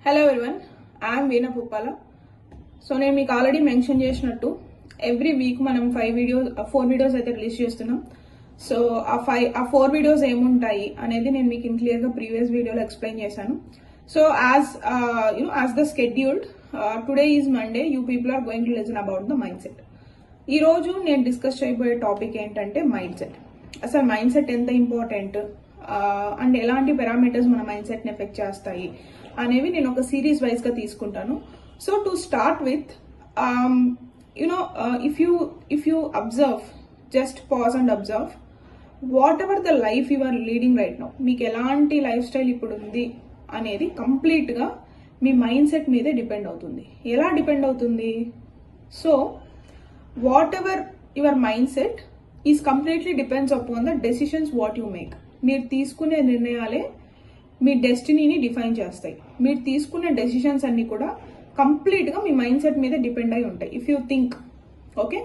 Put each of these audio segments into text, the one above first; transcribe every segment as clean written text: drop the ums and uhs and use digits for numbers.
Hello everyone, I'm veena Puppala. So నేను మీకు already mention చేసినట్టు ఎవ్రీ వీక్ మనం 4 వీడియోస్ అయితే రిలీజ్ చేస్తున్నాం. సో ఆ 4 వీడియోస్ ఏముంటాయి అనేది నేను మీకు క్లియర్గా ప్రీవియస్ వీడియోలో ఎక్స్ప్లెయిన్ చేశాను. So as the scheduled, today is Monday, you people are going to listen about the mind set. ఈరోజు నేను డిస్కస్ చేయబోయే టాపిక్ ఏంటంటే మైండ్ సెట్. అసలు మైండ్ సెట్ ఎంత ఇంపార్టెంట్ అండ్ ఎలాంటి పారామీటర్స్ మన మైండ్ సెట్ని ఎఫెక్ట్ చేస్తాయి అనేవి నేను ఒక సిరీస్ వైజ్గా తీసుకుంటాను. So to start with, if you observe, just pause and observe whatever the life you are leading right now, మీకు ఎలాంటి లైఫ్ స్టైల్ ఇప్పుడు ఉంది అనేది కంప్లీట్గా మీ మైండ్ సెట్ మీదే డిపెండ్ అవుతుంది. ఎలా డిపెండ్ అవుతుంది? So what ever your mind set is completely depends upon the decisions what you make. మీరు తీసుకునే నిర్ణయాలే మీ డెస్టినీని డిఫైన్ చేస్తాయి. మీరు తీసుకునే డెసిషన్స్ అన్ని కూడా కంప్లీట్గా మీ మైండ్ సెట్ మీద డిపెండ్ అయి ఉంటాయి. If you think, okay,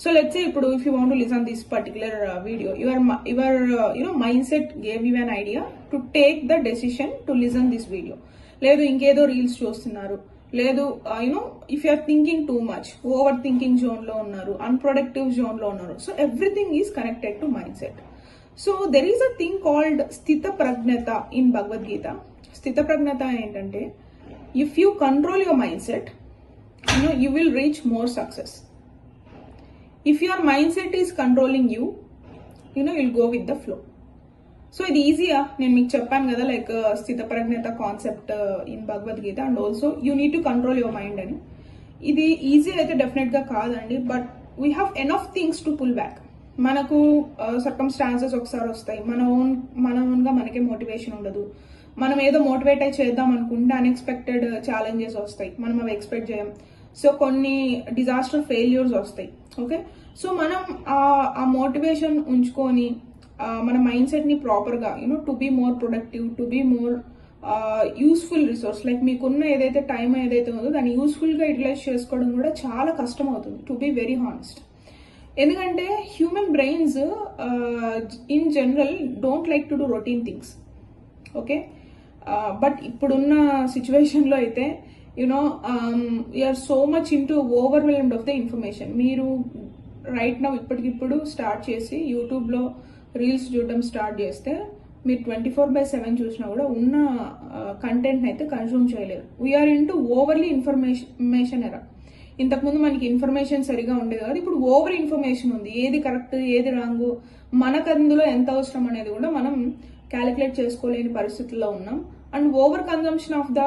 so let's say ఇప్పుడు if you want to listen this particular video, your mindset gave you an idea to take the decision to listen this video. లేదు ఇంకేదో reels చూస్తున్నారు, లేదు if you are thinking too much, overthinking జోన్లో ఉన్నారు, unproductive జోన్లో ఉన్నారు. So everything is connected to mindset. So there is a thing called స్థిత ప్రజ్ఞత in Bhagavad Gita. స్థిత ప్రజ్ఞత ఏంటంటే, if you control your mind set, you will reach more success. If your mind set is controlling you, will go with the flow. So ఇది ఈజీగా నేను మీకు చెప్పాను కదా, like స్థిత ప్రజ్ఞత concept in Bhagavad Gita, and also you need to control your mind అని. ఇది easy అయితే డెఫినెట్గా కాదండి, but we have enough things to pull back. మనకు సర్కమ్స్టాన్సెస్ ఒకసారి వస్తాయి, మన ఓన్గా మనకే మోటివేషన్ ఉండదు. మనం ఏదో మోటివేట్ అయి చేద్దాం అనుకుంటే అన్ఎక్స్పెక్టెడ్ ఛాలెంజెస్ వస్తాయి, మనం అవి ఎక్స్పెక్ట్ చేయం. సో కొన్ని డిజాస్టర్ ఫెయిల్యూర్స్ వస్తాయి. ఓకే, సో మనం ఆ మోటివేషన్ ఉంచుకొని మన మైండ్ సెట్ని ప్రాపర్గా to be more productive, to be more useful resource, like మీకున్న ఏదైతే టైం ఏదైతే ఉందో దాన్ని యూస్ఫుల్గా యూటిలైజ్ చేసుకోవడం కూడా చాలా కష్టం అవుతుంది, టు బీ వెరీ హానెస్ట్. ఎందుకంటే human brains in general don't like to do routine things. Okay, but ఇప్పుడున్న సిచ్యువేషన్లో అయితే we are so much into overwhelmed of the information. మీరు రైట్ నౌ ఇప్పటికిప్పుడు స్టార్ట్ చేసి యూట్యూబ్లో రీల్స్ చూడడం స్టార్ట్ చేస్తే మీరు 24/7 చూసినా కూడా ఉన్న కంటెంట్ని అయితే కన్జ్యూమ్ చేయలేరు. వీఆర్ ఇంటూ ఓవర్లీ ఇన్ఫర్మేషన్ ఎరా. ఇంతకుముందు మనకి ఇన్ఫర్మేషన్ సరిగా ఉండేది కాదు, ఇప్పుడు ఓవర్ ఇన్ఫర్మేషన్ ఉంది. ఏది కరెక్ట్, ఏది రాంగు, మనకు అందులో ఎంత అవసరం అనేది కూడా మనం క్యాలిక్యులేట్ చేసుకోలేని పరిస్థితుల్లో ఉన్నాం. And over consumption of the